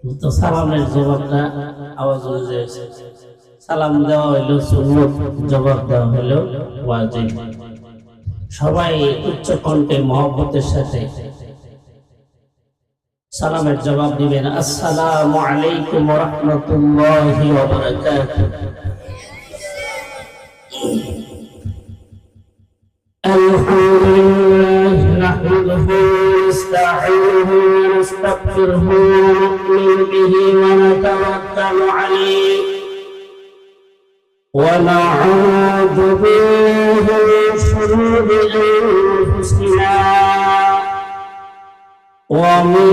তো সালামের জবাবটা আওয়াজ অনুযায়ী সালাম দেওয়া হইল সুন্নত, জবাব দেওয়া হইল ওয়াজিব। সবাই উচ্চ কণ্ঠে মহব্বতের সাথে সালামের জবাব দিবেন। আসসালামু আলাইকুম ওয়া রাহমাতুল্লাহি ওয়া বারাকাতুহু। আলহামদুলিল্লাহ নাহমাদুহু ওয়া নাস্তাঈনুহু ওয়া নাস্তাগফিরুহু ওয়া নু'মিनु বিহি ওয়া নাতাওয়াক্কালু আলাইহি ওয়া না'উযু বিল্লাহি মিন শুরুরি আনফুসিনা ومن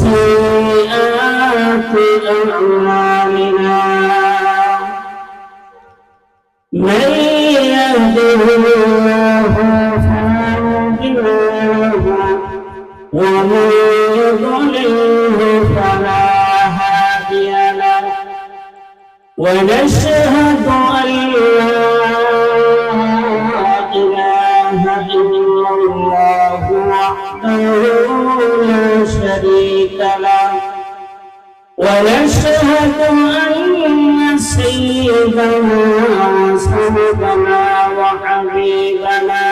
سيئات أعمالنا من يهده الله فلا مضل له ومن يضلل فلا هادي له ونشهد أن لا إله إلا الله وحده لا شريك له ونشهد أن سيدنا وسندنا وحبيبنا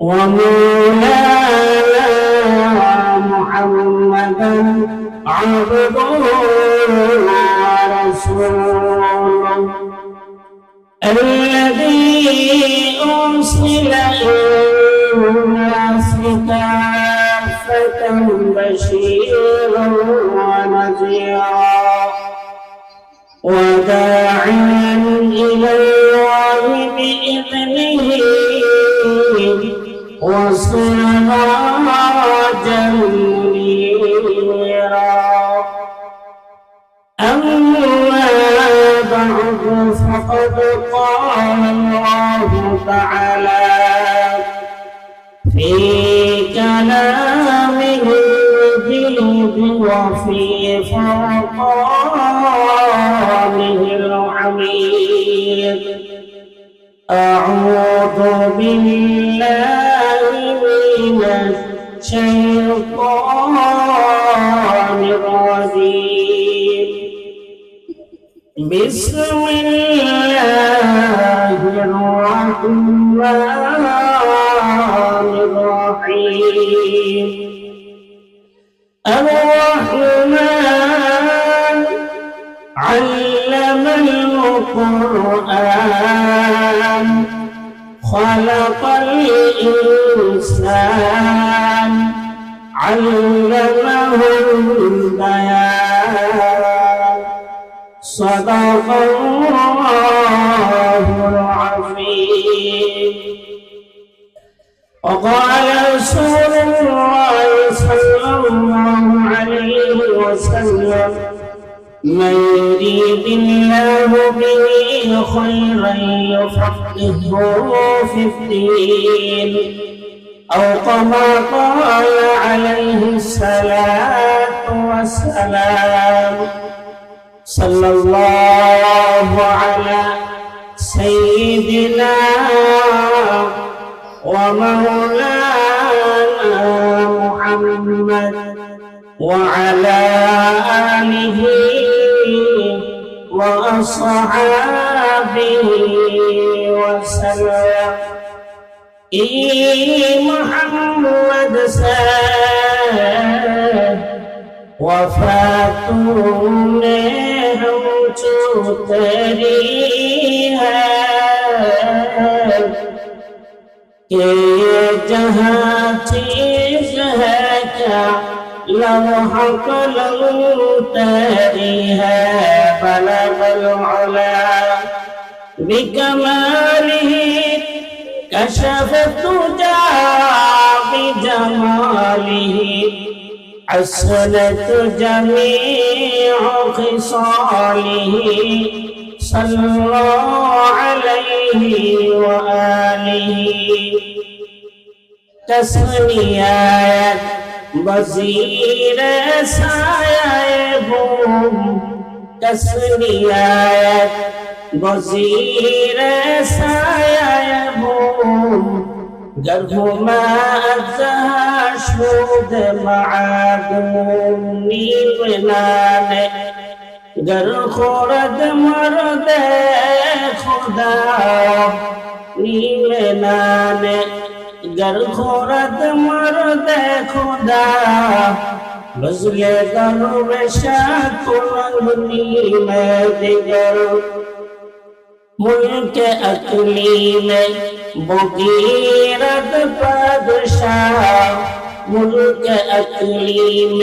ومولانا محمدا عبده ورسوله الذي أرسل إلى الناس كافة بشيرا ونذيرا وداعيا إلى الله بإذنه وسراجا منيرا. أما بعد فقد قال الله تعالى في كلامه المجيد وفي فرقانه الحميد. أعوذ بالله من الشيطان الرجيم. بسم الله الرحمن الرحيم. الرحمن علم القرآن خلق الإنسان علمه البيان صدق الله العظيم. وقال رسول الله صلى الله عليه وسلم من يريد الله به خيرا يفقهه في الدين أو كما قال عليه الصلاة والسلام. صلى الله على سيدنا ومولانا محمد وعلى آله وأصحابه وسلم. محمد سيد وفاتون हम जो तेरी है कि जहाँ चीज है क्या लम्हा कलम तेरी है. बलगल उला बिकमालिही कशफत तुजा बिजमालिही असलत जमीअ खिसालिही सल्लल्लाहु अलैहि व आलिहि. तस्नियत वज़ीर साये बूम तस्नियत वज़ीर साये बूम گر همت شود معدوم نیمنانه گر خورد مرد خدا نیمنانه گر خورد مرد خدا بزل درویش کنن نیمه دیگر ملک اقلیم بغیرت پادشاہ ملک اقلیم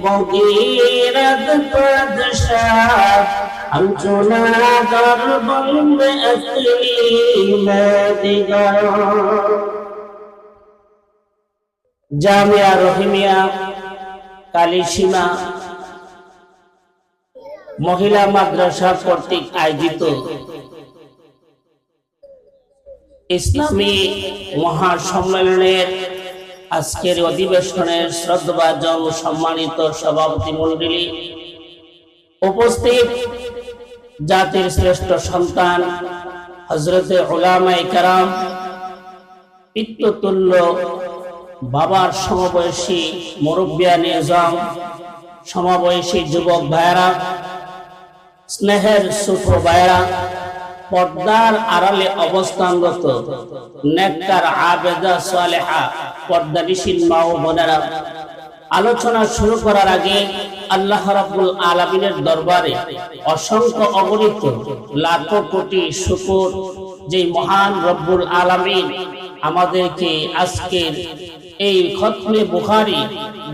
بغیرت پادشاہ ہم چنا در بند اقلیم دیگر জামিয়া রহিমিয়া কালীসীমা মহিলা মাদ্রাসা কর্তৃক আয়োজিত ইসলামী মহাসম্মেলনের আজকের অধিবেশনের শ্রদ্ধাভাজন সম্মানিত সভাপতি মণ্ডলী, উপস্থিত জাতির শ্রেষ্ঠ সন্তান হযরতে উলামায়ে কেরাম, পিতৃতুল্য বাবার সমবয়সী মুরব্বিয়ানে আযম, সমবয়সী যুবক ভাইয়েরা, স্নেহের ছোট ভাইয়েরা, পর্দার আড়ালে অবস্থানরত নেককার আবেদা সালেহা পর্দানিশীন মা ও বোনেরা, আলোচনা শুরু করার আগে আল্লাহ রাব্বুল আলামিনের দরবারে অসংখ্য অগণিত লাখো কোটি শুকর যে মহান রব্বুল আলামিন আমাদেরকে আজকের এই খতমে বুখারী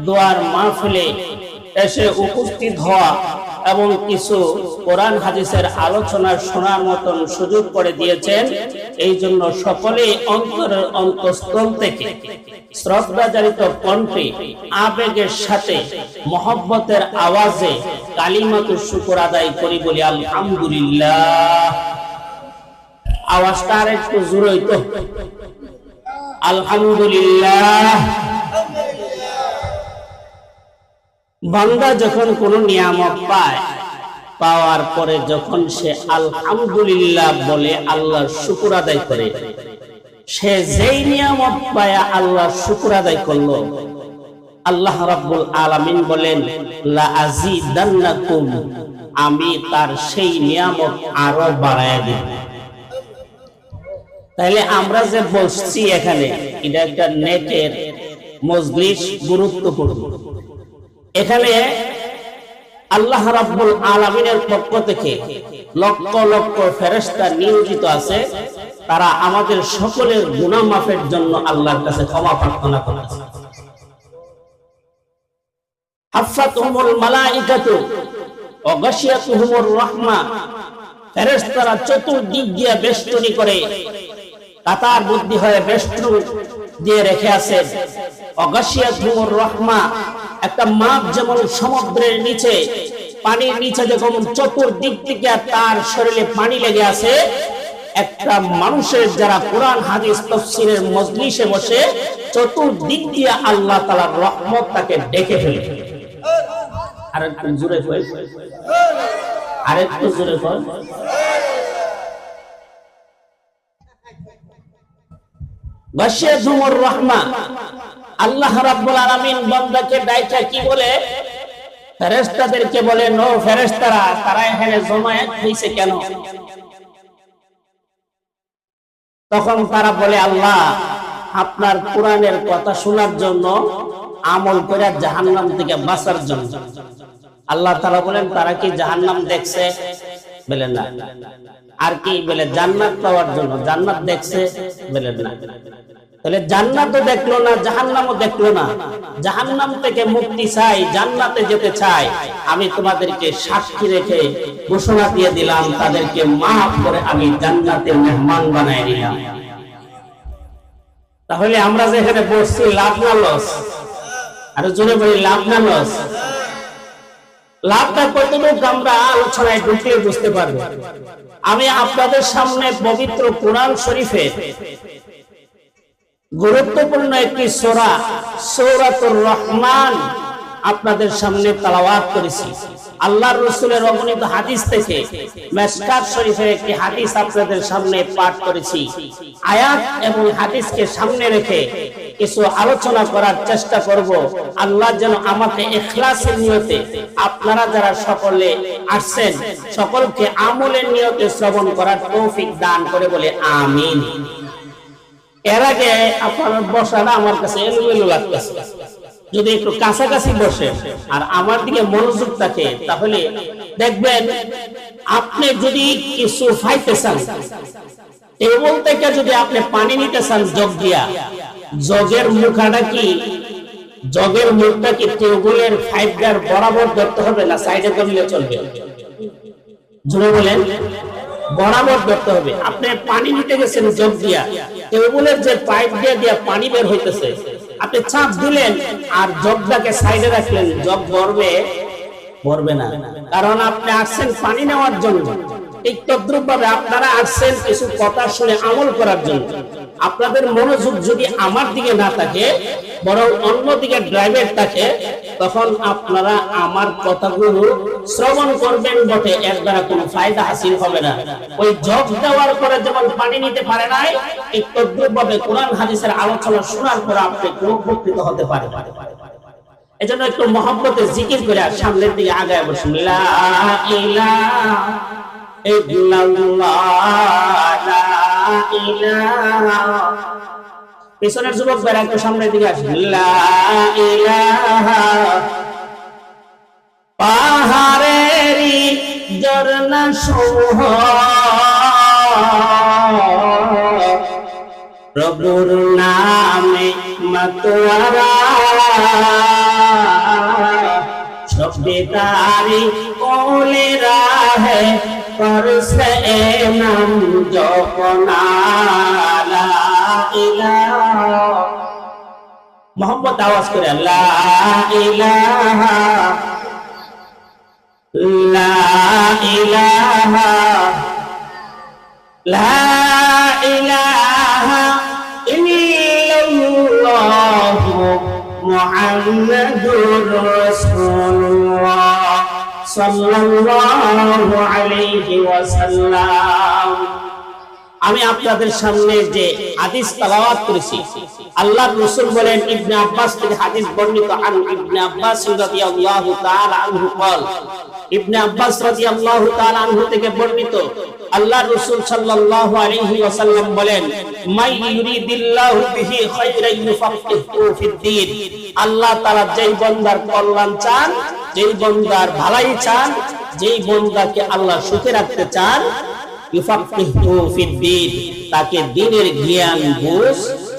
দোয়ার মাহফিলে এসে উপস্থিত হওয়া এবং কিছু কোরআন হাদিসের আলোচনা শোনার মতন সুযোগ করে দিয়েছেন। এই জন্য সকলেই অন্তরের অন্তঃস্থল থেকে শ্রদ্ধাজড়িত কণ্ঠে আবেগের সাথে মহব্বতের আওয়াজে কালিমাতুশ শুকর আদায় করি, বলি আলহামদুলিল্লাহ। আওয়াজটা আর একটু জোরে হইতো, আলহামদুলিল্লাহ। বান্দা যখন কোনো নিয়ামত পায়, পাওয়ার পরে যখন সে আলহামদুলিল্লাহ বলে আল্লাহর শুকর আদায় করে, সে যেই নিয়ামত পায় আল্লাহর শুকর আদায় করলো, আল্লাহ রাব্বুল আলামিন বলেন লা আযীদান্নাকুম, আমি তার সেই নিয়ামত আরো বাড়ায় দেব। তাহলে আমরা যে বসছি এখানে, এটা একটা নেকের মজলিস, গুরুত্বপূর্ণ। এখানে আল্লাহ রাব্বুল আলামিনের পক্ষ থেকে লক্ষ লক্ষ ফেরেশতা নিয়োজিত আছে, তারা আমাদের সকলের গুনাহ মাফের জন্য আল্লাহর কাছে ক্ষমা প্রার্থনা করতেছে। হাফাতুহুমুল মালাইকাতু ওয়া গাশিয়াতুহুমুর রাহমা, ফেরেশতারা চতুর্দিক দিয়ে বেষ্টনী করে কাতার বুদ্ধি হয়ে বেষ্টন দিয়ে রেখে আছে। ওয়া গাশিয়াতুহুমুর রাহমা, একটা মাপ যেমন সমুদ্রের নিচে, পানির নিচে যেমন চতুর্দিক থেকে তার শরীরে পানি লেগে আছে, একটা মানুষের যারা কোরআন হাদিস তাফসীরের মজলিসে বসে চতুর্দিক দিয়ে আল্লাহ তাআলার রহমত তাকে ডেকে ফেলে। আরেকটু জোরে কই, আরেকটু জোরে কই। গাশিয়াতুহুমুর রাহমা, আল্লাহ রাব্বুল আলামিন বান্দাকে ডাইকা কি বলে? ফেরেশতাদেরকে বলে, নো ফেরেশতারা, তারা এখানে জমায়েত হইছে কেন? তখন তারা বলে, আল্লাহ আপনার কোরআনের কথা শোনার জন্য, আমল করে জাহান্নাম থেকে বাঁচার জন্য। আল্লাহ তাআলা বলেন, তারা কি জাহান্নাম দেখছে? বলে না। আর কি বলে? জান্নাত পাওয়ার জন্য। জান্নাত দেখছে? বলে না। তাহলে জান্নাতও দেখলো না, জাহান্নামও দেখলো না। জাহান্নাম থেকে মুক্তি চাই, জান্নাতে যেতে চাই, আমি তোমাদেরকে সাক্ষী রেখে ঘোষণা দিয়ে দিলাম, তাদেরকে মাফ করে আমি জান্নাতের মেহমান বানায় নিলাম। তাহলে আমরা যেখানে বসছি, লাভ না লস? আর জোরে বলি, লাভ না লস? লাভটা কতটুকু আমরা আলোচনায় ঢুকলে বুঝতে পারবো। আমি আপনাদের সামনে পবিত্র কোরআন শরীফের গুরুত্বপূর্ণ একটি সূরা, সূরাতুর রহমান, আপনাদের সামনে তেলাওয়াত করেছি। আল্লাহর রাসূলের অগণিত হাদিস থেকে মিশকাত শরীফের একটি হাদিস আপনাদের সামনে পাঠ করেছি। আয়াত এবং হাদিসকে সামনে রেখে কিছু আলোচনা করার চেষ্টা করব। আল্লাহ যেন আমাকে ইখলাসের নিয়তে আপনারা যারা সকলে আসছেন সকলকে আমলের নিয়তে শ্রবণ করার তৌফিক দান করে বলে আমিন। এর আগে আপনার বসাটা আমার কাছে এলোমেলো লাগতেছে, যদি একটু কাছাকাছি বসে আর আমার দিকে মনোযোগ থাকে তাহলে দেখবেন আপনি যদি কিছু ফাইতে চান, টেবল থেকে যদি আপনি পানি নিতে চান জগ দিয়া, জগের মুখটা কি জগের মুখটা কি টেবলের ফাইবার বরাবর ধরতে হবে না সাইডে ধরলে চলবে? জোরে বলেন। বরাবর ধরতে হবে। আপনি পানি নিতে গেছেন জগ দিয়া, টেবলের যে পাইপ দিয়ে পানি বের হইতেছে, আপনি চাপ দিলেন আর জগটাকে সাইডে রাখলেন, জগ ভরবে না, কারণ আপনি আসছেন পানি নেওয়ার জন্য। এই তদ্রুপ ভাবে আপনারা আসছেন কিছু কথা শুনে আমল করার জন্য। আপনাদের মনোযোগ যদি আমার দিকে না থাকে বরং অন্যদিকে ড্রাইভের থাকে, তখন আপনারা আমার কথাগুলো শ্রবণ করবেন বটে, এর দ্বারা কোনো ফায়দা হাসিল হবে না। ওই জগ দেওয়ার পরে যেমন পানি নিতে পারে নাই, এই তদ্রুপ ভাবে কোরআন হাদিসের আলোচনা শোনার পর আপনি উপকৃত হতে পারে। এজন্য একটু মহব্বতে জিকির করে সামনের দিকে আগায় বসুন। লা ইলাহা ইল্লাল্লাহ, লা ইলাহা। পিছনের যুবক ভাইরা একটু সামনের দিকে আসুন। লা ইলাহা। পাহাড়েরই ঝর্ণা সমূহ প্রভুর নামে মাতোয়ারা, শব্দে তারি কোলে রাহে করছে নাম জপনা। লা ইলাহা। মোহাম্মদ আওয়াজ করে লা ইলাহা, লা ইলাহা, লা ইলাহা ইল্লাল্লাহ মুহাম্মাদুর রাসূলুল্লাহ সাল্লাল্লাহু আলাইহি ওয়াসাল্লাম। আমি আপনাদের সামনে যে হাদিস তেলাওয়াত করেছি, আল্লাহর রাসূল বলেন, ইবনে আব্বাস থেকে হাদিস বর্ণিত, আন ইবনে আব্বাস রাদিয়াল্লাহু তাআলা আনহু قال, ইবনে আব্বাস রাদিয়াল্লাহু তাআলা আনহু থেকে বর্ণিত, আল্লাহর রাসূল সাল্লাল্লাহু আলাইহি ওয়াসাল্লাম বলেন, মাই ইউরিদিল্লাহু বিহি খায়রান ইউফাক্কিহু ফিদ্দীন। আল্লাহ তাআলা যেই বান্দার কল্যাণ চান, যেই বান্দার ভালাই চান, যেই বান্দাকে আল্লাহ সুখে রাখতে চান, ইউফাক্কিহু ফিদ্দীন, তাকে দ্বীনের জ্ঞান বুঝ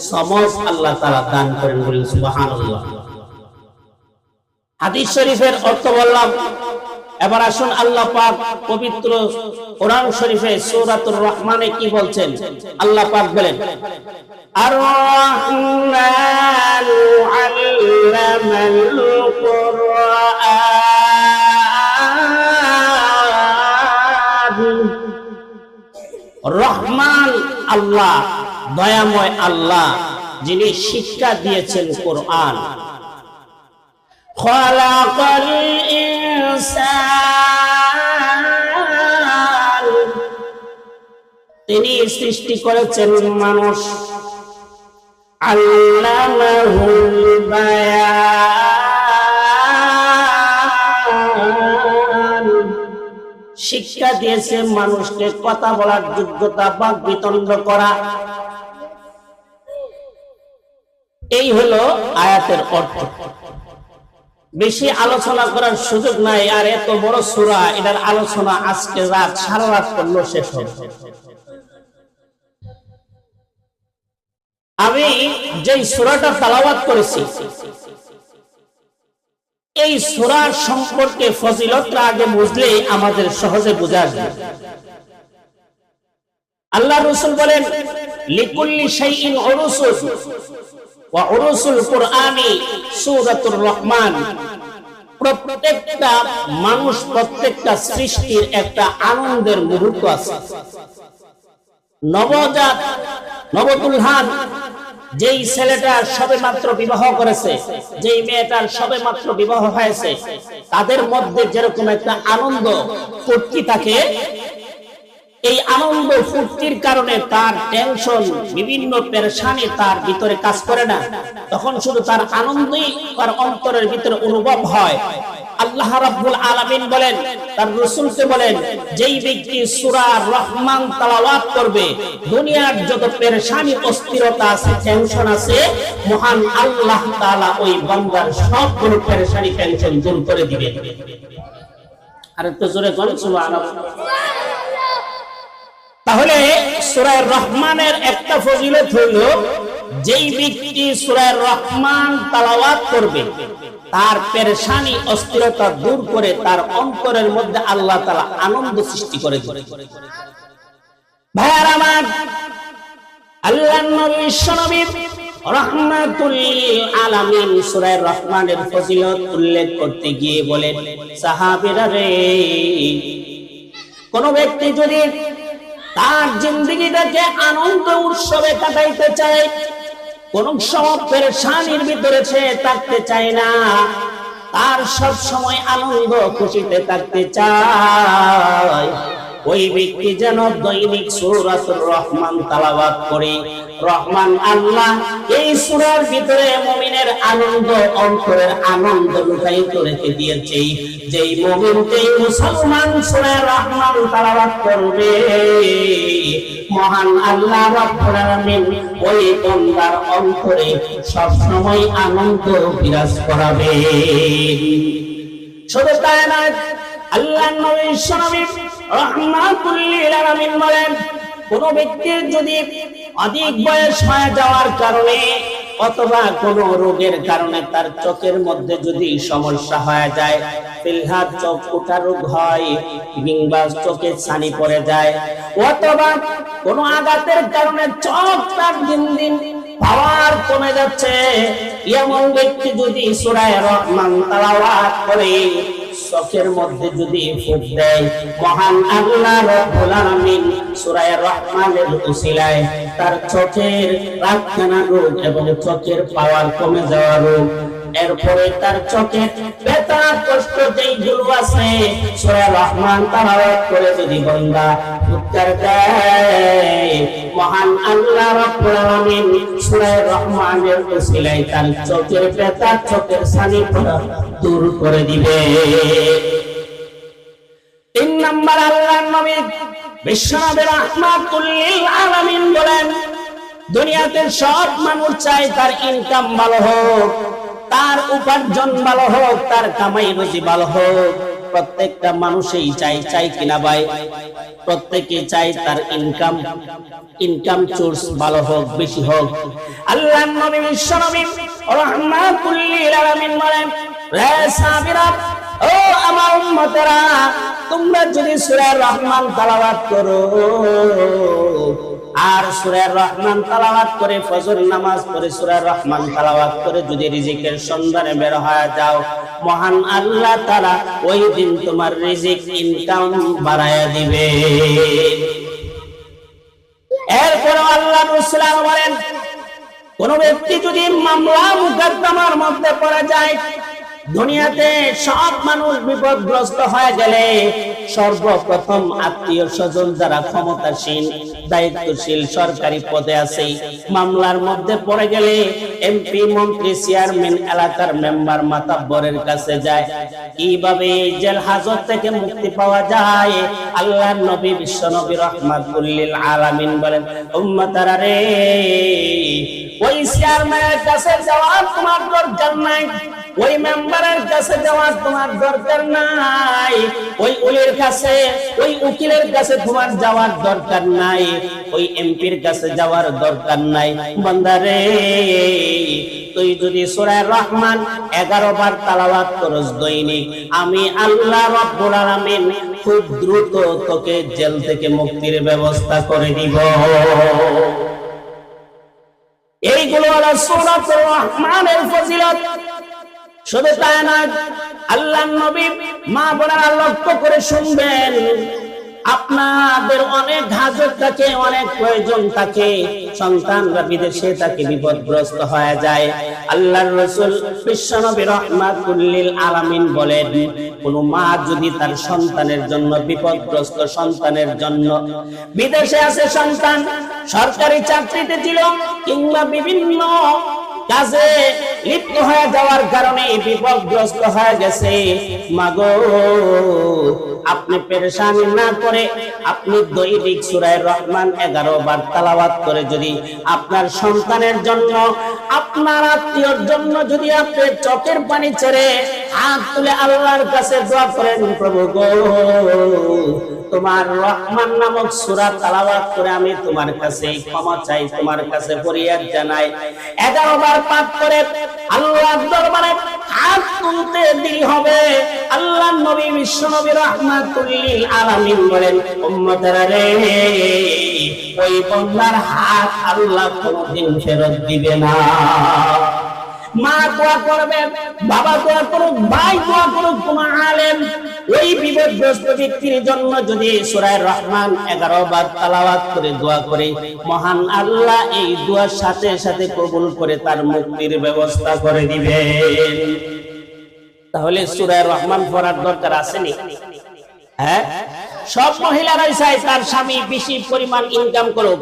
সমঝ আল্লাহ তাআলা দান করেন। বলেন সুবহানাল্লাহ। হাদিস শরীফের অর্থ বললাম, এবার আসুন আল্লাহ পাক পবিত্র কোরআন শরীফে সূরাতুর রহমানে কি বলছেন। আল্লাহ পাক বলেন, আর রহমানু আল্লামাল কুরআন। রহমান আল্লাহ, দয়াময় আল্লাহ, যিনি শিক্ষা দিয়েছেন কোরআন। খালাকাল ইনসান, তিনি সৃষ্টি করেছেন মানুষ। আল্লামাহুল বায়ান, শিক্ষা দিয়েছে মানুষকে কথা বলার যোগ্যতা, বাক বিতণ্ড করা। এই হলো আয়াতের অর্থ। বেশি আলোচনা করার সুযোগ নাই, আর এত বড় সূরা, এটার আলোচনা আজকে রাত সারা রাত করলো শেষ হবে। আমি যেই সূরাটা তেলাওয়াত করেছি, এই সূরার সম্পর্কে ফজিলতটা আগে বুঝলে আমাদের সহজে বোঝা যায়। আল্লাহ রাসূল বলেন, লিকুল্লি শাইইন উরুসুন ওয়া উরুসুল কুরআনি সূরাতুর রহমান। প্রত্যেকটা মানুষ, প্রত্যেকটা সৃষ্টির একটা আনন্দের মুহূর্ত আছে। নবজাত, নবতুলহান যেই ছেলেটা সবেমাত্র বিবাহ করেছে, যেই মেয়েটার সবেমাত্র বিবাহ হয়েছে, তাদের মধ্যে যেরকম একটা আনন্দ ফুর্তি থাকে, এই আনন্দ ফুর্তির কারণে তার টেনশন, বিভিন্ন পেরেশানি তার ভিতরে কাজ করে না। তখন শুধু তার আনন্দই তার অন্তরের ভিতরে অনুভব হয়। আল্লাহ রাব্বুল আলামিন বলেন, তার রাসূলকে বলেন, যেই ব্যক্তি সূরা রহমান তেলাওয়াত করবে, দুনিয়ার যত পেরেশানি, অস্থিরতা আছে, টেনশন আছে, মহান আল্লাহ তাআলা ওই বান্দার সবগুলো পেরেশানি, টেনশন দূর করে দিবেন। আর একটু জোরে বলুন সুবহানাল্লাহ। তাহলে সূরা রহমানের একটা ফজিলত হইল, যেই ব্যক্তি সূরা রহমান তেলাওয়াত করবে, তার পেরেশানি, অস্থিরতা দূর করে তার অন্তরের মধ্যে আল্লাহ তাআলা আনন্দ সৃষ্টি করে দেন। ভাইয়ার আমার, আল্লাহর নবী বিশ্বনবী রাহমাতুল লিল আলামিন সূরা রহমানের ফজিলত উল্লেখ করতে গিয়ে বলেন, সাহাবীরা রে, কোন ব্যক্তি যদি তার জিন্দেগিটাকে আনন্দ উৎসবে কাটাইতে চায়, কোন সময় পেরেশানির ভিতরে সে থাকতে চায় না, তার সব সময় আনন্দ খুশিতে থাকতে চায়, ওই ব্যক্তি যেন দৈনিক সূরাতুর রহমান তেলাওয়াত করে। রহমান আল্লাহ এই সূরার ভিতরে মুমিনের আনন্দ, অন্তরের আনন্দ লুকায়িত রেখে দিয়েছে। যেই মুমিন, যেই মুসলমান সূরা রহমান তেলাওয়াত করবে, মহান আল্লাহ রাব্বুল আলামিন ওই বান্দার অন্তরে সব সময় আনন্দ বিরাজ করাবে। শুধু তাই নয়, আল্লাহর নবী বিশ্বনবী রাহমাতুল লিল আলামিন বলেন, কোন ব্যক্তির যদি অধিক বয়স হয়ে যাওয়ার কারণে অথবা কোন রোগের কারণে তার চোখের মধ্যে যদি সমস্যা হয়ে যায়, ফিলহাদ চোখ ওঠা রোগ হয়, কিংবা চোখে ছানি পড়ে যায়, অথবা কোন আঘাতের কারণে চোখ তার দিন দিন পাওয়ার কমে যাচ্ছে, এমন ব্যক্তি যদি সূরা রহমান তেলাওয়াত করে, চোখের মধ্যে যদি ফুঁক দেয়, মহান আল্লাহ রাব্বুল আলামিন সূরা রহমানের উসিলায় তার চোখের রাতকানা রোগ এবং চোখের পাওয়ার কমে যাওয়া রোগ, এরপরে তার চোখের ব্যথা কষ্ট যেইগুলো আছে, সূরা রহমান তেলাওয়াত করে যদি বান্দা উত্তর দেয়, মহান আল্লাহ রাব্বুল আলামিন সূরা রহমানের উসিলায় তার চোখের ব্যথা, চোখের ছানি পড়া দূর করে দিবে। 3 নাম্বার, আল্লাহর নবী বিশ্বনবী রাহমাতুল লিল আলামিন বলেন, দুনিয়াতে সব মানুষ চায় তার ইনকাম ভালো হোক, তার উপার্জন ভালো হোক, তার কামাই রুজি ভালো হোক। প্রত্যেকটা মানুষই চাই কিনা ভাই? প্রত্যেকে চাই তার ইনকাম সোর্স ভালো হোক, বেশি হোক। আল্লাহর নবী বিশ্বনবী রাহমাতুল লিল আলামিন বলেন, রে সাহাবীরা, ও আমার উম্মতেরা, তোমরা যদি সূরা রহমান তেলাওয়াত করো আর সূরা রহমান তেলাওয়াত করে ফজর নামাজ পড়ে সূরা রহমান তেলাওয়াত করে যদি রিজিকের সন্ধানে বের হয়ে যাও, মহান আল্লাহ তাআলা ওই দিন তোমার রিজিক, ইনকাম বাড়ায়া দিবে। এরপর আল্লাহ রাসূল বলেন, কোন ব্যক্তি যদি মামলা মুকদ্দমার মধ্যে পড়ে যায়, দুনিয়াতে সব মানুষ বিপদগ্রস্ত হয়ে গেলে সর্বপ্রথম আত্মীয় স্বজন যারা ক্ষমতাসীন, দায়িত্বশীল, সরকারি পদে আছে, মামলার মধ্যে পড়ে গেলে এমপি, মন্ত্রী, চেয়ারম্যান, এলাকার মেম্বার, মাতাব্বরের কাছে যায়। কিভাবে জেল হাজত থেকে মুক্তি পাওয়া যায়? আল্লাহর নবী বিশ্বনবী রাহমাতুল লিল আলামিন বলেন, উম্মতারা রে, ওই চেয়ারম্যানের কাছে যাওয়ার তোমার দরকার নাই, ওই মেম্বারের কাছে যাওয়ার তোমার দরকার নাই, ওই ওলির কাছে, ওই উকিলের কাছে তোমার যাওয়ার দরকার নাই, ওই এমপির কাছে যাওয়ার দরকার নাই। বান্দারে, তুই যদি সূরা রহমান 11 বার তেলাওয়াত করস দৈনিক, আমি আল্লাহ রাব্বুল আলামিন খুব দ্রুত তোকে জেল থেকে মুক্তির ব্যবস্থা করে দিব। এইগুলো হলো সূরাতুর রহমানের ফজিলত। শুধু তাই না, আল্লাহর নবী, মা বোনেরা লক্ষ্য করে শুনবেন, আপনাদের অনেক হাজত থাকে, অনেক প্রয়োজন থাকে, সন্তানরা বিদেশে থাকে, বিপদগ্রস্ত হয়ে যায়। আল্লাহর রাসূল বিশ্বনবী রাহমাতুল লিল আলামিন বলেন, কোন মা যদি তার সন্তানের জন্য, বিপদগ্রস্ত সন্তানের জন্য, বিদেশে আছে সন্তান, সরকারি চাকরিতে ছিল কিংবা বিভিন্ন কাজে লিপ্ত হয়ে যাওয়ার কারণে বিপদগ্রস্ত হয়ে গেছে, মাগো আপনি পেরেশানি না করে আপনি দৈনিক সূরা রহমান 11 বার তেলাওয়াত করে যদি আপনার সন্তানের জন্য, আপনার আত্মীয়র জন্য যদি আপনি চোখের পানি ছেড়ে হাত তুলে আল্লাহর কাছে দোয়া করেন, প্রভু গো তোমার রহমান নামক সূরা তেলাওয়াত করে আমি তোমার কাছে ক্ষমা চাই, তোমার কাছে ফরিয়াদ জানাই, 11 বার পাঠ করে আল্লাহর দরবারে হাত তুলতে দেরি হবে। আল্লাহর নবী বিশ্বনবী রাহমাতুল লিল আলামিন বলেন, উম্মতেরা রে, ওই বান্দার হাত আল্লাহ কোনদিন ফেরত দিবে না। মা দোয়া করবে, বাবা দোয়া করুক, ভাই দোয়া করুক, কোন আলেম ওই বিপদগ্রস্ত ব্যক্তির জন্য যদি সূরা রহমান 11 বার তেলাওয়াত করে দোয়া করে, মহান আল্লাহ এই দোয়ার সাথে সাথে কবুল করে তার মুক্তির ব্যবস্থা করে দিবেন। তাহলে সূরা রহমান পড়ার দরকার আসেনি? হ্যাঁ, সব মহিলারাই চায় তার স্বামী বেশি পরিমাণ ইনকাম করুক,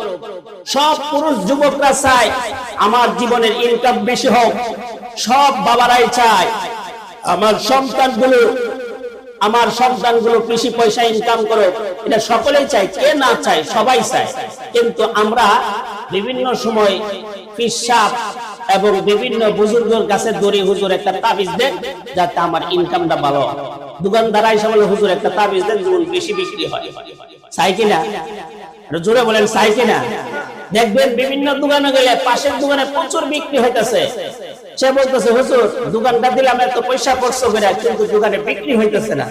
সব পুরুষ যুবকরা চায় আমার জীবনের ইনকাম বেশি হোক, সব বাবারাই চায় আমার সন্তানগুলো বেশি পয়সা ইনকাম করুক, এটা সকলেই চায়, কে না চায়, সবাই চায়। কিন্তু আমরা বিভিন্ন সময় পিসাব এবং বিভিন্ন বুজুর্গের কাছে দড়ি, হুজুর একটা তাবিজ দেন যাতে আমার ইনকামটা ভালো হয়। দোকানদার আইসা বলে, হুজুর একটা তাবিজ দেন যেমন বেশি বিক্রি হয়। চাই কিনা? জোরে বলেন, চাই কিনা? দেখবেন বিভিন্ন দোকানে গেলে পাশের দোকানে প্রচুর বিক্রি হইতেছে, সে বলতেছে, হুজুর দোকানটা দিলাম এত পয়সা খরচ করে, কিন্তু দোকানে বিক্রি হইতেছে না,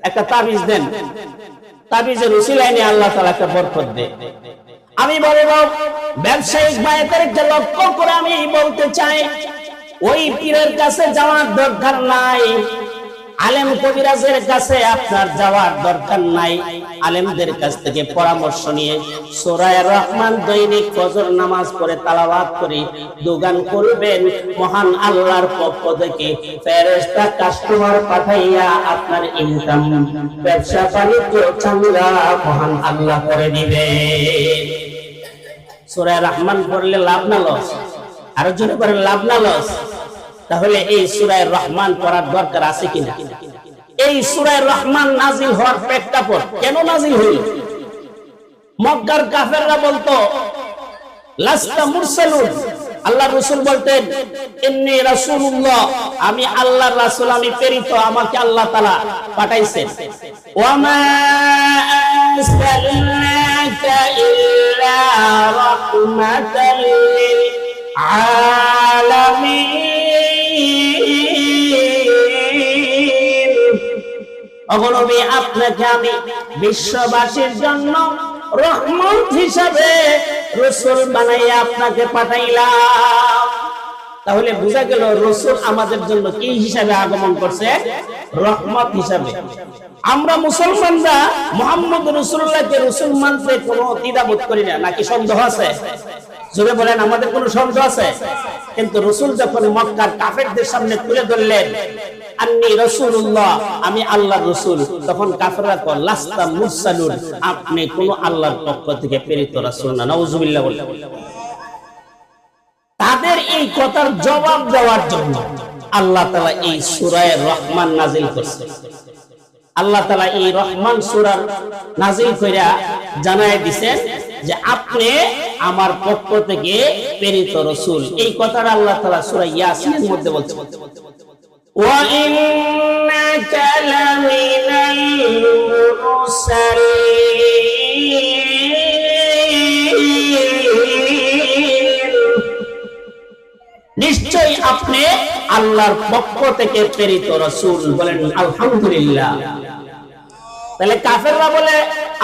একটা তাবিজ দেন। তাবিজের উসিলায় নিয়ে আল্লাহ তাআলা একটা বরকত দেয়। আমি বলবো ব্যবসায়িক ভাইদেরকে লক্ষ্য করে আমি বলতে চাই, ওই পীরের কাছে যাওয়ার দরকার নাই, আলেম কবিরাজের কাছে আপনার যাওয়ার দরকার নাই। আলেমদের কাছ থেকে পরামর্শ নিয়ে সূরা রহমান দৈনিক ফজর নামাজ পড়ে তেলাওয়াত করে দোকান করবেন, মহান আল্লাহর পক্ষ থেকে ফেরেশতা কাস্টমার পাঠাইয়া আপনার ইনকাম, ব্যবসা বাণিজ্য চাঙ্গা মহান আল্লাহ করে দিবে। সূরা রহমান পড়লে লাভ না লস? আরো জোরে করে, লাভ না লস? তাহলে এই সূরা রহমান পড়ার দরকার আছে কিনা? এই সূরা রহমান নাজিল হওয়ার প্রেক্ষাপট কেন নাজিল হইল? মক্কার কাফেররা বলতো লাস্তা মুরসালুন, আল্লাহর রাসূল বলতেন ইন্নী রাসূলুল্লাহ, আমি আল্লাহর রাসূল, আমি প্রেরিত, আমাকে আল্লাহ তাআলা পাঠাইছেন। ওয়া মা আরসালনাকা ইল্লা রাহমাতাল লিল আলামিন, অগণবী আপনাকে আমি বিশ্ববাসীর জন্য রহমত হিসাবে রাসূল বানাইয়া আপনাকে পাঠাইলাম। তাহলে বোঝা গেল রাসূল আমাদের জন্য কি হিসাবে আগমন করছে? রহমত হিসাবে। আমরা মুসলমানরা মুহাম্মদ রাসূলুল্লাহকে রাসূল মানতে কোনো দ্বিধাবোধ করি না, নাকি সন্দেহ আছে? জোরে বলেন, আমাদের কোনো সন্দেহ আছে? কিন্তু রাসূল যখন মক্কার কাফেরদের সামনে তুলে ধরলেন আন্নী রাসূলুল্লাহ, আমি আল্লাহর রাসূল, তখন কাফেররা কয় লাস্তা মুরসালুন, আপনি কোন আল্লাহর পক্ষ থেকে প্রেরিত রাসূল না। নাউযুবিল্লাহ বলেন। তাদের এই কথার জবাব দেওয়ার জন্য আল্লাহ তাআলা এই সূরা রহমান নাজিল করেছে। আল্লাহ তাআলা এই রহমান সূরা নাজিল কইরা জানায় দিবেন যে আপনি আমার পক্ষ থেকে প্রেরিত রাসূল। এই কথাটা আল্লাহ তাআলা সূরা ইয়াসিনের মধ্যে বলছেন, ওয়া ইন্নাকা লামিনাল মুরসালিন, নিশ্চয়ই আপনি আল্লাহর পক্ষ থেকে প্রেরিত রাসূল। বলেন আলহামদুলিল্লাহ। তাহলে কাফেররা বলে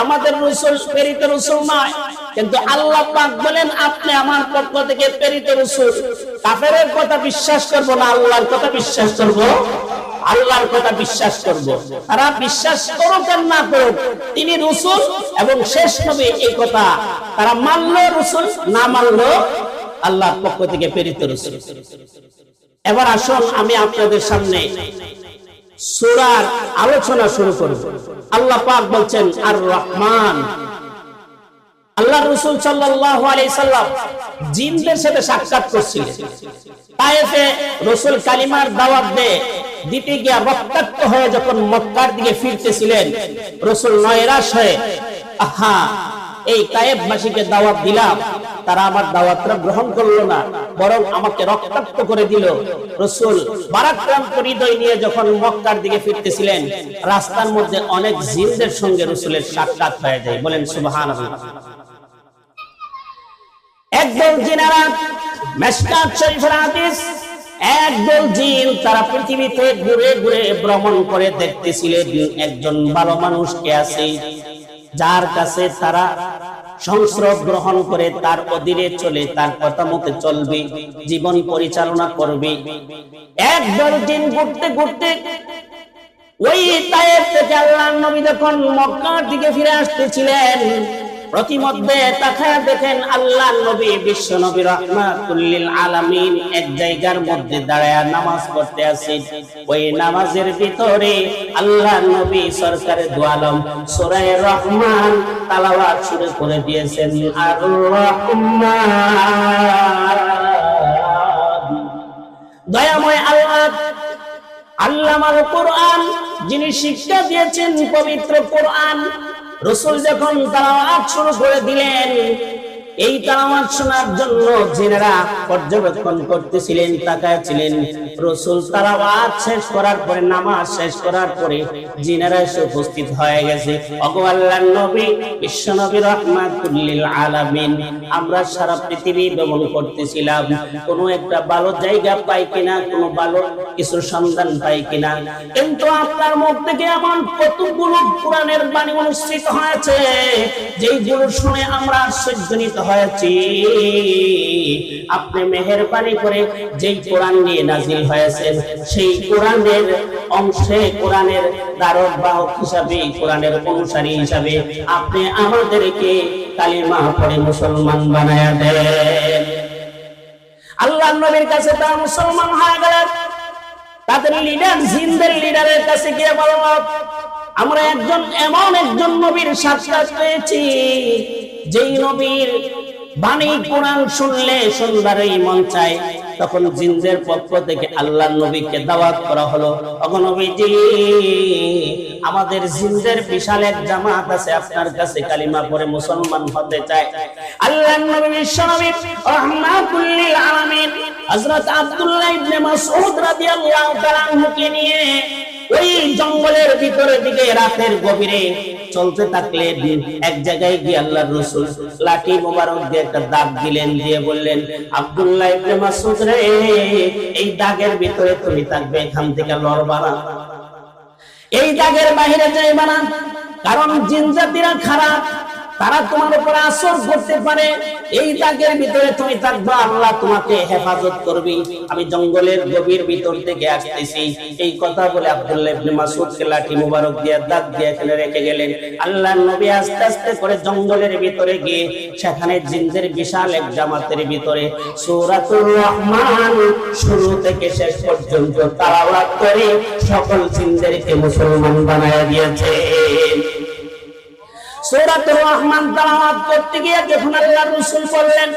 আমাদের রাসূল প্রেরিত রাসূল নয়, কিন্তু আল্লাহ পাক বলেন আপনি আমার পক্ষ থেকে প্রেরিত রাসূল। কাফেরের কথা বিশ্বাস করব না, আল্লাহর কথা বিশ্বাস করব? আল্লাহর কথা বিশ্বাস করব। তারা বিশ্বাস করুক আর না করুক, তিনি রাসূল এবং শেষ নবী, এই কথা তারা মানলো, রাসূল না মানলো আল্লাহর পক্ষ থেকে প্রেরিত রাসূল। এবার আসুন আমি আপনাদের সামনে সূরার আলোচনা শুরু করব। আল্লাহ পাক বলছেন আর রহমান। আল্লাহর রাসূল সাল্লাল্লাহু আলাইহি সাল্লাম জিনদের সাথে সাক্ষাৎ করছিলেন। তায়েফে রাসূল কালিমার দাওয়াত দিতে গিয়ে রক্তাক্ত হয়ে যখন মক্কার দিকে ফিরতেছিলেন, রাসূল নয়রাশ হয়ে আহা এই তায়েফবাসীকে দাওয়াত দিলাম, তারা আমার দাওয়াতটা গ্রহণ করলো না, বরং আমাকে রক্তাক্ত করে দিল। রাসূল বারাক্রান্ত হৃদয় নিয়ে যখন মক্কার দিকে ফিরতেছিলেন, রাস্তার মধ্যে অনেক জিনদের সঙ্গে রাসূলের সাক্ষাৎ হয়ে যায়। বলেন সুবহানাল্লাহ। একদল জিনেরা, মিশকাত শরীফের হাদিস, একদল জিন তারা পৃথিবীতে ঘুরে ঘুরে ভ্রমণ করে দেখতেছিলেন একজন ভালো মানুষ কে আছে, যার কাছে তারা সংস্রব গ্রহণ করে তার অধীনে চলে, তার কথা মতে চলবে, জীবন পরিচালনা করবে। একদল জিন ঘুরতে ঘুরতে ওই তায়েফ থেকে আল্লাহর নবী যখন মক্কার দিকে ফিরে আসতেছিলেন, প্রতিমধ্যে তাকায়া দেখেন আল্লাহর নবী বিশ্ব নবী রাহমাতুল লিল আলামিন এক জায়গার মধ্যে দাঁড়ায়া নামাজ পড়তে আছেন। ওই নামাজের ভিতরে আল্লাহর নবী সরকারে দু আলম সূরা রহমান তেলাওয়াত শুরু করে দিয়েছেন। আর রহমান, দয়াময় আল্লাহ, আল্লামাল কোরআন, যিনি শিক্ষা দিয়েছেন পবিত্র কোরআন। রাসূল যখন তেলাওয়াত শুরু করে দিলেন, এই তেলাওয়াত শোনার জন্য জিনেরা পর্যবেক্ষণ করতেছিলেন, তাকাচ্ছিলেন। রাসূল তেলাওয়াত শেষ করার পরে, নামাজ শেষ করার পরে জিনেরা এসে উপস্থিত হয়ে গেছে। ওগো আল্লাহর নবী, বিশ্ব নবী রাহমাতুল লিল আলামিন, আমরা সারা পৃথিবী ভ্রমণ করতেছিলাম, কোনো একটা ভালো জায়গা পাই কিনা, কোনো ভালো কিছু সন্ধান পাই কিনা, কিন্তু আপনার মুখ থেকে এমন কতগুলো কোরআনের বাণী অনুষ্ঠিত হয়েছে যেইগুলো শুনে আমরা আশ্চর্যান্বিত হয়েছি। আপনি মেহেরবানি করে যেই কোরআন নিয়ে নাজিল হয়েছেন, সেই কোরআনের অংশে, কোরআনের ধারক বাহক হিসাবে, কোরআনের অনুসারী হিসাবে আপনি আমাদেরকে কালিমা পড়ে মুসলমান বানায়া দেন। আল্লাহর নবীর কাছে তারা মুসলমান হয়ে গেলেন। তাদের লিডার, জিনদের লিডারের কাছে গিয়ে বলল, আমরা এমন একজন নবীর সাক্ষাৎ পেয়েছি, যেই নবীর বাণী কোরআন শুনলে সন্ধ্যার মন চায়। তখন জিনদের পক্ষ থেকে আল্লাহর নবীকে দাওয়াত করা হলো, ওগো নবীজি, আমাদের জিনদের বিশাল এক জামাত আছে, আপনার কাছে কালিমা পড়ে মুসলমান হতে চায়। আল্লাহর নবী বিশ্ব নবী রাহমাতুল লিল আলামিন হযরত আব্দুল্লাহ ইবনে মাসউদ রাদিয়াল্লাহু তাআলা আনহুকে নিয়ে ওই জঙ্গলের ভিতরে দিকে রাতের গভীরে চলতে থাকলেন। এক জায়গায় গিয়ে আল্লাহর রাসূল লাঠি মোবারক দিয়ে একটা দাগ দিলেন, দিয়ে বললেন, আব্দুল্লাহ ইবনে মাসউদ রে, এই দাগের ভিতরে তুমি থাকবে, এখান থেকে লড়বা না, এই দাগের বাইরে যাইবা না, কারণ জিন জাতিরা খারাপ, তারা তোমার উপর আসর করতে পারে। এই দাগের ভিতরে তুমি থাকবা, আল্লাহ তোমাকে হেফাজত করবে। আমি জঙ্গলের গভীর ভিতর থেকে আসতেছি। এই কথা বলে আব্দুল্লাহ ইবনে মাসউদকে লাঠি মোবারক দিয়ে দাগ দিয়ে এখানে রেখে গেলেন। আল্লাহর নবী আস্তে আস্তে করে জঙ্গলের ভিতরে গিয়ে সেখানে জিনদের বিশাল এক জামাতের ভিতরে সূরাতুর রহমান শুরু থেকে শেষ পর্যন্ত তেলাওয়াত করে সকল জিনদেরকে মুসলমান বানায়া দিয়েছেন। সূরাতুর রহমান তেলাওয়াত করতে গিয়ে যখন আল্লাহর রাসূল বললেন,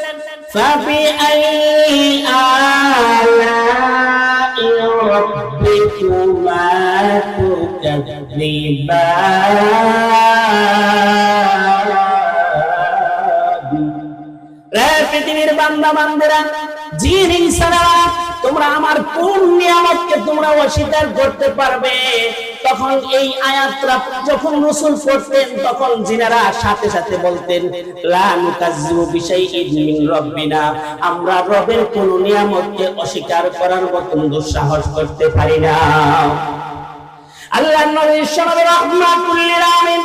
ফাবি আইয়ি আলা'i রাব্বিকুমা তুকাযযিবান, রে পৃথিবীর বান্দা বান্দেরা, জিন ইনসানরা, তোমরা আমার কোন নিয়ামতকে তোমরা অস্বীকার করতে পারবে? তখন এই আয়াতটা যখন রাসূল পড়তেন, তখন জিনেরা সাথে সাথে বলতেন, লা নুকাযযিবু বিশাইইন মিন রাব্বিনা, আমরা রবের কোন নিয়ামতকে অস্বীকার করার মতন দুঃসাহস করতে পারি না। আল্লাহর নবী রাহমাতুল লিল আলামিন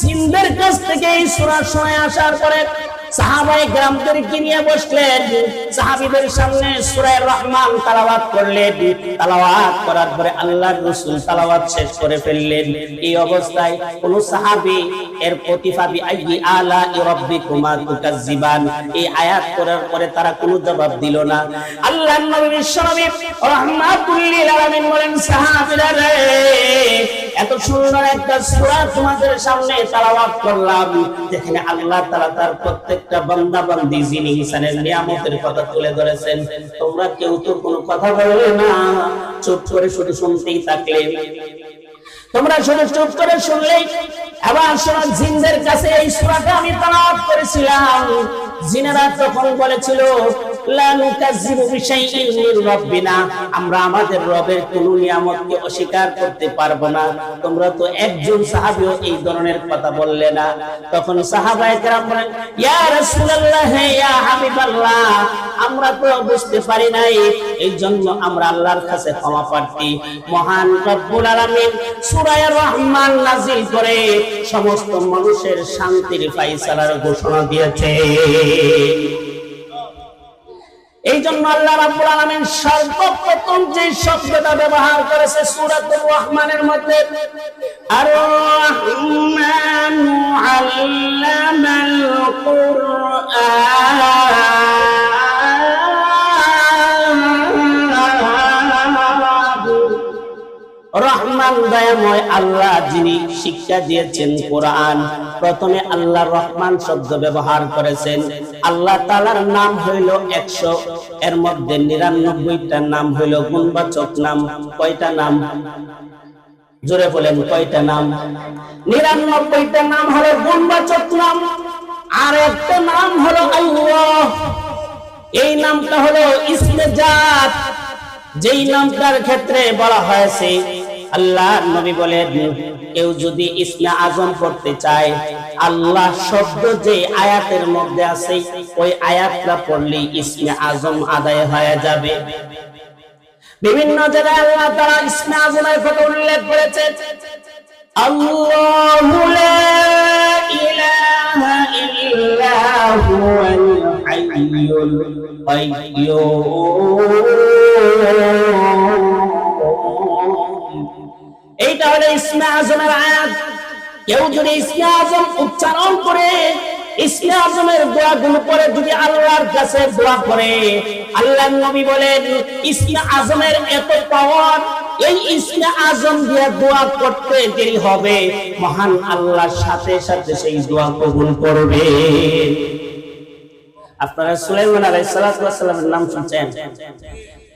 জিনদের কাছ থেকে এই সূরা শুনে আসার পরে সাহাবায়ে কেরামদেরকে নিয়ে বসলেন, সাহাবীদের সামনে সূরা রহমান তেলাওয়াত করলেন। তেলাওয়াত করার পরে আল্লাহর রাসূল তেলাওয়াত শেষ করে ফেললেন। এই অবস্থায় কোন সাহাবী এর প্রতিফাবি আইয়ি আলা রাব্বিকুমা তুকাজ্জিবান এই আয়াত করার পরে তারা কোনো জবাব দিল না। আল্লাহর নবী বিশ্বনবী রাহমাতুল লিল আলামিন বলেন, সাহাবীরা রে, এত সুন্দর একটা সূরা তোমাদের সামনে তেলাওয়াত করলাম, যেখানে আল্লাহ তাআলা তার প্রত্যেকটা বান্দা বান্দি যিনি ইনসানের নিয়ামতের কথা তুলে ধরেছেন, তোমরা কেউ তো কোনো কথা বললে না, চুপ করে শুধু শুনতেই থাকলে। তোমরা শুধু চুপ করে শুনলেই। আবার শোনো, জিনদের কাছে এই সূরাটা আমি তেলাওয়াত করেছিলাম, জিনেরা তখন বলেছিল লা নুকাজ্জিবু বিশাইইন মির রাব্বিনা, আমরা আমাদের রবের কোন নিয়ামতকে অস্বীকার করতে পারবো না। তোমরা তো একজন সাহাবীও এই ধরনের কথা বললে না। তখন সাহাবায়ে কেরাম বলেন, ইয়া রাসূলুল্লাহ, ইয়া হাবিবাল্লাহ, আমরা তো বুঝতে পারি নাই, এইজন্য আমরা আল্লাহর কাছে ক্ষমা প্রার্থী। মহান রব্বুল আলামিন সূরা রহমান নাযিল করে সমস্ত মানুষের শান্তির ফায়সালার ঘোষণা দিয়েছে। এই জন্য আল্লাহ রাব্বুল আলামিন সর্বপ্রথম যে শব্দটা ব্যবহার করেছে সূরাতুর রহমানের মধ্যে, আর রহমানু আল্লামাল কুরআন, রহমান দয়াময় আল্লাহ যিনি শিক্ষা দিয়েছেন কোরআন। প্রথমে আল্লাহ রহমান শব্দ ব্যবহার করেছেন। আল্লাহ তাআলার নাম হইল 100, এর মধ্যে 99টা নাম হইল গুণবাচক নাম। কয়টা নাম? জোরে বলেন, কয়টা নাম? 99টা নাম হলো গুণবাচক নাম, আর একটা নাম হলো আল্লাহ। এই নামটা হলো ইসমে জাত, যেই নামটার ক্ষেত্রে বলা হয়েছে, আল্লাহ নবী বলেন, কেউ যদি ইসমে আজম পড়তে চায়, আল্লাহ শব্দ যে আয়াতের মধ্যে আছে ওই আয়াতটা পড়লে ইসমে আজম আদায় হয়ে যাবে। বিভিন্ন জায়গায় আল্লাহ তাআলা ইসমে আজমের কথা উল্লেখ করেছেন। আল্লাহু লা ইলাহা ইল্লা হুয়াল হাইয়ুল কাইয়্যুম, এইটা হলো ইসমে আজমের আয়াত। কেউ যদি ইসমে আজম উচ্চারণ করে, ইসমে আজমের দোয়াগুলো পড়ে, যদি আল্লাহর কাছে দোয়া করে, আল্লাহর নবী বলেন ইসমে আজমের এত পাওয়ার, এই ইসমে আজম দিয়ে দোয়া করতে দেরি হবে, মহান আল্লাহর সাথে সাথে সেই দোয়া কবুল করবে। আপনারা সুলাইমান আলাইহিস সালাতু ওয়াস সালামের নাম শুনছেন?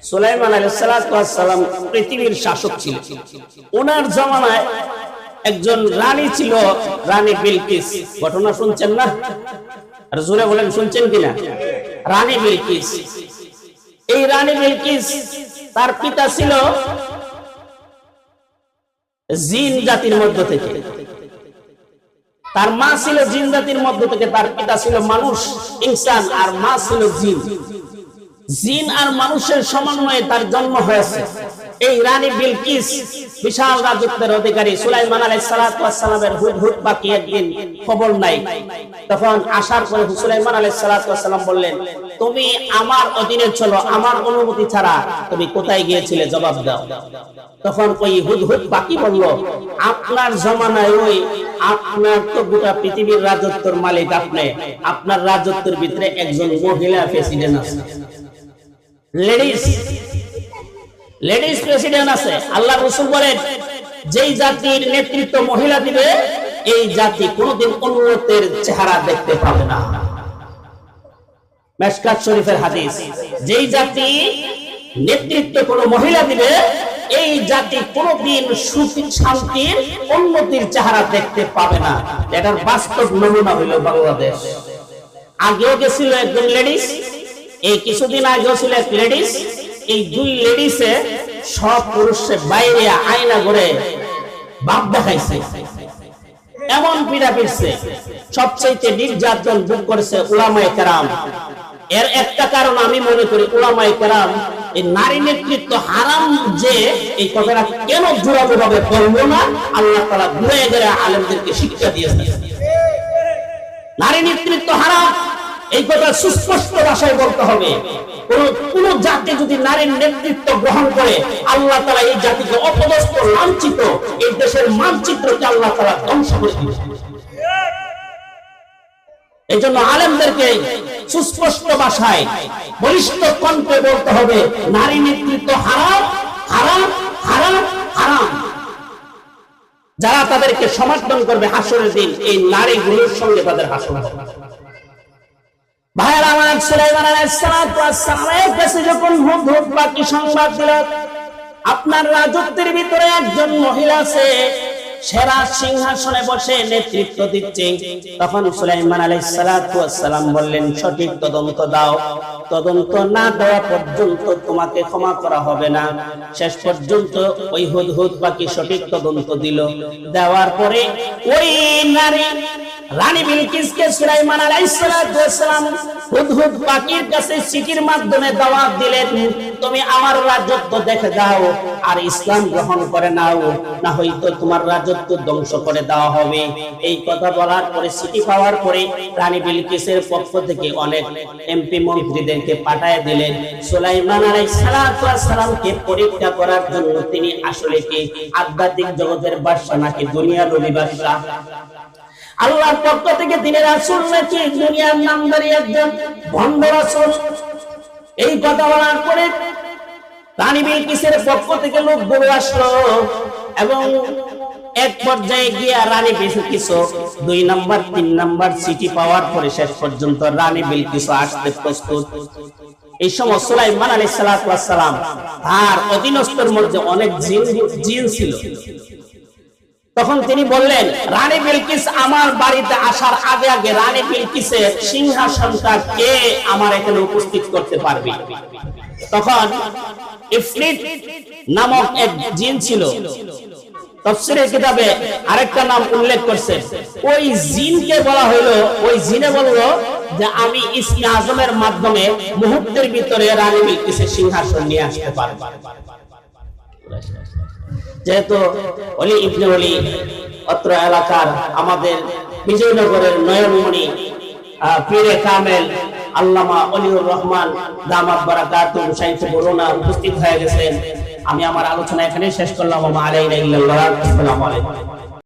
সুলাইমান আলাইহিস সালাতু ওয়াস সালাম পৃথিবীর শাসক ছিলেন। ওনার জামানায় একজন রানী ছিল, রানী বিলকিস। ঘটনা শুনছেন না? আর জোরে বলেন, শুনছেন কিনা? রানী বিলকিস। এই রানী বিলকিস, তার পিতা ছিল জিন জাতির মধ্য থেকে, তার মা ছিল জিন জাতির মধ্য থেকে, তার পিতা ছিল মানুষ ইনসান, আর মা ছিল জিন। জিন আর মানুষের সমন্বয়ে তার জন্ম হয়েছে। এই রানী বিলকিস বিশাল রাজত্বের অধিকারী। সুলাইমান আলাইহিস সালাতু ওয়াস সালামের হুদহুদ বাকি একদিন খবর নাই। তখন আসার পরে সুলাইমান আলাইহিস সালাতু ওয়াস সালাম বললেন, তুমি আমার অধীনে চলো, আমার অনুমতি ছাড়া তুমি কোথায় গিয়েছিলে জবাব দাও। তখন ওই হুদহুদ বাকি বলল, আপনার জমানায় ওই আপনার তো গোটা পৃথিবীর রাজত্বের মালিক আপনি, আপনার রাজত্বের ভিতরে একজন মহিলা প্রেসিডেন্ট আছে, লেডিস প্রেসিডেন্ট আছে। আল্লাহ রাসূল বলেন, যেই জাতির নেতৃত্ব মহিলা দিবে, এই জাতি কোনদিন উন্নতের চেহারা দেখতে পাবে না। মিশকাত শরীফের হাদিস। যেই জাতি নেতৃত্ব কোন মহিলা দিবে, এই জাতি কোনদিন সুখ শান্তির উন্নতির চেহারা দেখতে পাবে না। এটার বাস্তব নমুনা হইল বাংলাদেশ। আগেও গেছিল একজন লেডিস, এই কিছুদিন আগেও ছিল এক লেডিস। এই দুই লেডিসে সব পুরুষে বাইরে আয়না করে বাপ দেখাইছে, এমন পীড়া পিটছে। সবচেয়ে নির্যাতন ভোগ করেছে উলামায়ে কেরাম। এর একটা কারণ আমি মনে করি, উলামায়ে কেরাম এই নারী নেতৃত্ব হারাম যে এই কথাটা কেন জোরালো ভাবে বলবো না, আল্লাহ তাআলা ঘুরে গেলে আলেমদেরকে শিক্ষা দিয়েছেন। নারী নেতৃত্ব হারাম, এই কথা সুস্পষ্ট ভাষায় বলতে হবে। কোন জাতি যদি নারীর নেতৃত্ব গ্রহণ করে, আল্লাহ তাআলা এই জাতিকে অপদস্থ, লাঞ্ছিত, এই দেশের মানচিত্রকে আল্লাহ তাআলা ধ্বংস করে দিবেন। এই জন্য আলেমদেরকে সুস্পষ্ট ভাষায় বলিষ্ঠ কণ্ঠে বলতে হবে, নারী নেতৃত্ব হারাম, হারাম, হারাম, হারাম। যারা তাদেরকে সমর্থন করবে হাসরের দিন, এই নারীগুলোর সঙ্গে তাদের হাসর হবে। ভাইয়েরা আমার, সুলাইমান আলাইহিস সালামের কাছে যখন হুদহুদ পাখি সংবাদ দিল, আপনার রাজত্বের ভিতরে একজন মহিলা আছে, সেরা সিংহাসনে বসে নেতৃত্ব দিচ্ছে, তখন সুলাইমান আলাইহিস সালাম বললেন, সঠিক তদন্ত দাও, তদন্ত না দেওয়া পর্যন্ত তোমাকে ক্ষমা করা হবে না। শেষ পর্যন্ত ওই হুদহুদ পাখি সঠিক তদন্ত দিল, দেওয়ার পরে ওই নারী রানী বিলকিসকে সুলাইমান আলাইহিস সালাম হুদহুদ পাখির কাছে চিঠির মাধ্যমে দাওয়াত দিলেন, তুমি আমার রাজত্ব দেখে দাও আর ইসলাম গ্রহণ করে নাও, না হয়তো তোমার রাজত্ব ধ্বংস করে দেওয়া হবে। এই কথা বলার পরে, চিঠি পাওয়ার পরে রানী বিলকিসের পক্ষ থেকে অনেক এমপি মন্ত্রীদেরকে পাঠায় দিলেন সুলাইমান আলাইহিস সালামকে পরীক্ষা করার জন্য, তিনি আসলে কি আধ্যাত্মিক জগতের বাদশা নাকি দুনিয়ার বাদশা, আল্লাহর পক্ষ থেকে তিনি রাসূল নাকি দুনিয়ার নামধারী একজন ভণ্ড রাসূল। এই কথা বলার পরে রানী বিলকিসের পক্ষ থেকে লোকগুলো আসলো এবং এক পর্যায়ে গিয়ে রানী বিলকিস 2 নাম্বার 3 নাম্বার চিঠি পাওয়ার পরে শেষ পর্যন্ত রানী বিলকিস আসতে প্রস্তুত। এই সময় সুলাইমান আলাইহিস সালাম তার অধীনস্থর মধ্যে অনেক জিন ছিল। তখন তিনি বললেন, রানী বিলকিস আমার বাড়িতে আসার আগে আগে রানী বিলকিসের সিংহাসনটা কে আমার এখানে উপস্থিত করতে পারবে? তখন ইফরিত নামক এক জিন ছিল, তাফসীরের কিতাবে আরেকটা নাম উল্লেখ করছে, ওই জিনকে বলা হলো, ওই জিনে বলল যে আমি ইসমি আজমের মাধ্যমে মুহূর্তের ভিতরে রানী বিলকিসের সিংহাসন নিয়ে আসতে পারব। যেহেতু ওলি ইবনে ওলি অত্র এলাকার আমাদের বিজয়নগরের নয়নমণি পীরে কামেল আল্লামা ওলিউর রহমান দামাত বারাকাতুহু শাইখে বরুনা উপস্থিত হয়ে গেছেন। আমি আমার আলোচনা এখানেই শেষ করলাম। আসসালামু আলাইকুম।